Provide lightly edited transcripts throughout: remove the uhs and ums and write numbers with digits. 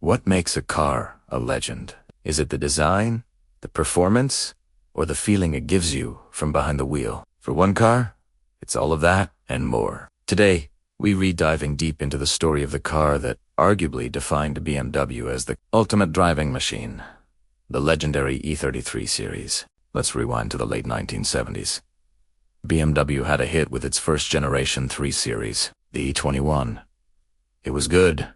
What makes a car a legend? Is it the design, the performance, or the feeling it gives you from behind the wheel? For one car, it's all of that and more. Today, we're diving deep into the story of the car that arguably defined BMW as the ultimate driving machine, the legendary E33 series. Let's rewind to the late 1970s. BMW had a hit with its first-generation 3 Series, the E21. It was good,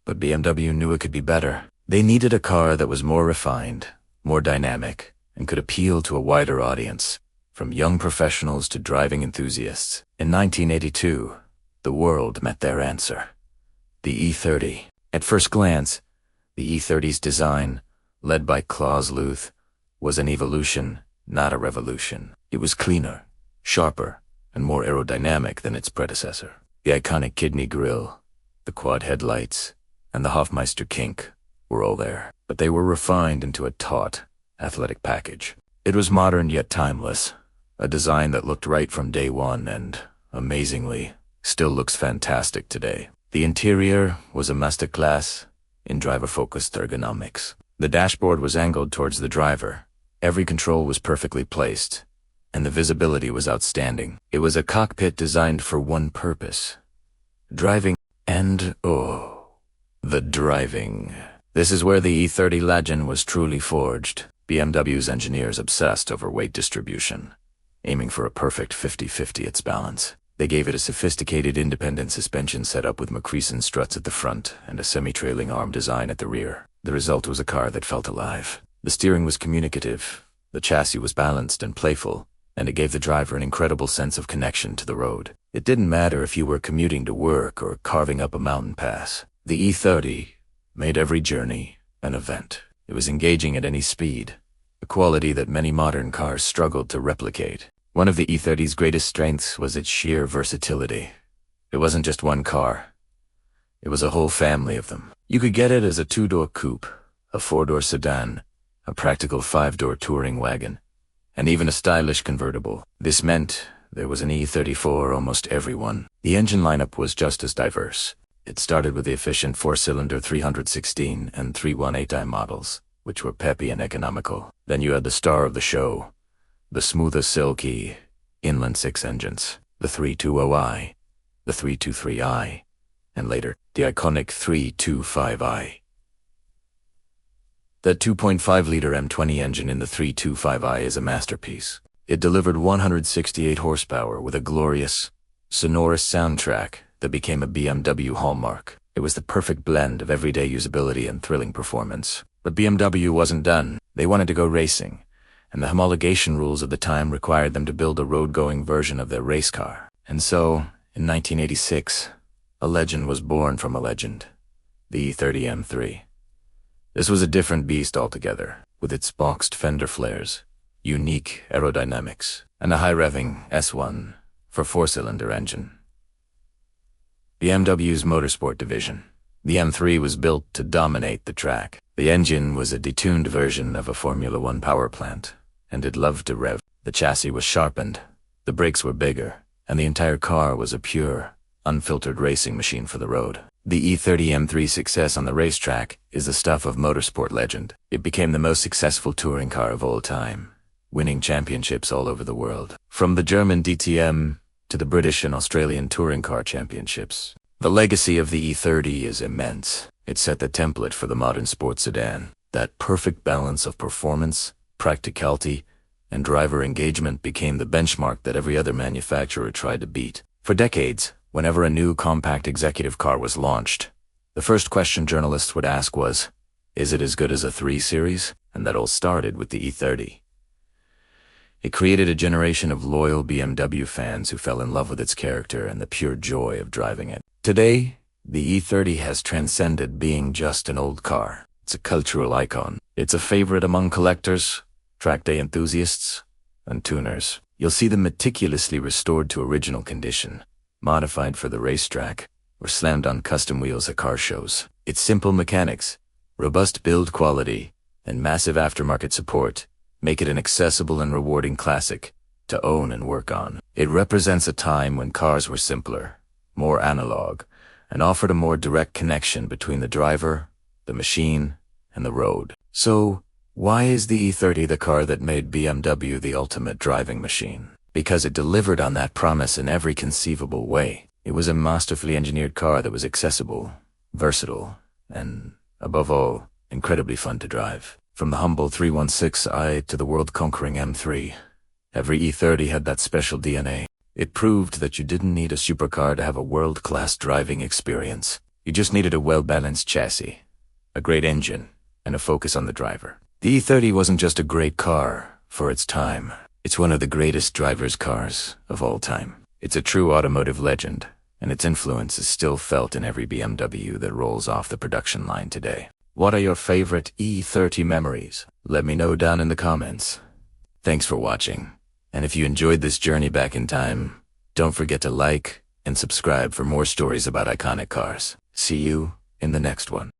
but BMW knew it could be better. They needed a car that was more refined, more dynamic, and could appeal to a wider audience, from young professionals to driving enthusiasts. In 1982, the world met their answer. The E30. At first glance, the E30's design, led by Klaus Luth, was an evolution, not a revolution. It was cleaner, sharper, and more aerodynamic than its predecessor. The iconic kidney grille, the quad headlights, and the Hofmeister kink were all there, but they were refined into a taut, athletic package. It was modern yet timeless, a design that looked right from day one and, amazingly, still looks fantastic today. The interior was a masterclass in driver-focused ergonomics. The dashboard was angled towards the driver, every control was perfectly placed, and the visibility was outstanding. It was a cockpit designed for one purpose: driving. And the driving. This is where the E30 legend was truly forged. BMW's engineers obsessed over weight distribution, aiming for a perfect 50-50 its balance. They gave it a sophisticated independent suspension setup with McCreeson struts at the front and a semi-trailing arm design at the rear. The result was a car that felt alive. The steering was communicative, the chassis was balanced and playful, and it gave the driver an incredible sense of connection to the road. It didn't matter if you were commuting to work or carving up a mountain pass. The E30 made every journey an event. It was engaging at any speed, a quality that many modern cars struggled to replicate. One of the E30's greatest strengths was its sheer versatility. It wasn't just one car. It was a whole family of them. You could get it as a 2-door coupe, a 4-door sedan, a practical 5-door touring wagon, and even a stylish convertible. This meant there was an E30 for almost everyone. The engine lineup was just as diverse. It started with the efficient 4-cylinder 316 and 318i models, which were peppy and economical. Then you had the star of the show, the smoother silky inline-six engines, the 320i, the 323i, and later, the iconic 325i. That 2.5-liter M20 engine in the 325i is a masterpiece. It delivered 168 horsepower with a glorious, sonorous soundtrack that became a BMW hallmark. It was the perfect blend of everyday usability and thrilling performance. But BMW wasn't done. They wanted to go racing, and the homologation rules of the time required them to build a road-going version of their race car. And so, in 1986, a legend was born from a legend, the E30 M3. This was a different beast altogether, with its boxed fender flares, unique aerodynamics, and a high-revving S1 for 4-cylinder engine. BMW's motorsport division. The M3 was built to dominate the track. The engine was a detuned version of a Formula One power plant, and it loved to rev. The chassis was sharpened, the brakes were bigger, and the entire car was a pure, unfiltered racing machine for the road. The E30 M3's success on the racetrack is the stuff of motorsport legend. It became the most successful touring car of all time, winning championships all over the world, from the German DTM to the British and Australian touring car championships. The legacy of the E30 is immense. It set the template for the modern sports sedan. That perfect balance of performance, practicality, and driver engagement became the benchmark that every other manufacturer tried to beat. For decades, whenever a new compact executive car was launched, the first question journalists would ask was, is it as good as a 3 Series? And that all started with the E30. It created a generation of loyal BMW fans who fell in love with its character and the pure joy of driving it. Today, the E30 has transcended being just an old car. It's a cultural icon. It's a favorite among collectors, track day enthusiasts, and tuners. You'll see them meticulously restored to original condition, modified for the racetrack, or slammed on custom wheels at car shows. Its simple mechanics, robust build quality, and massive aftermarket support make it an accessible and rewarding classic to own and work on. It represents a time when cars were simpler, more analog, and offered a more direct connection between the driver the machine, and the road. So, why is the E30 the car that made BMW the ultimate driving machine? Because it delivered on that promise in every conceivable way. It was a masterfully engineered car that was accessible, versatile, and, above all, incredibly fun to drive. From the humble 316i to the world-conquering M3, every E30 had that special DNA. It proved that you didn't need a supercar to have a world-class driving experience. You just needed a well-balanced chassis, a great engine, and a focus on the driver. The E30 wasn't just a great car for its time. It's one of the greatest driver's cars of all time. It's a true automotive legend, and its influence is still felt in every BMW that rolls off the production line today. What are your favorite E30 memories? Let me know down in the comments. Thanks for watching, and if you enjoyed this journey back in time, don't forget to like and subscribe for more stories about iconic cars. See you in the next one.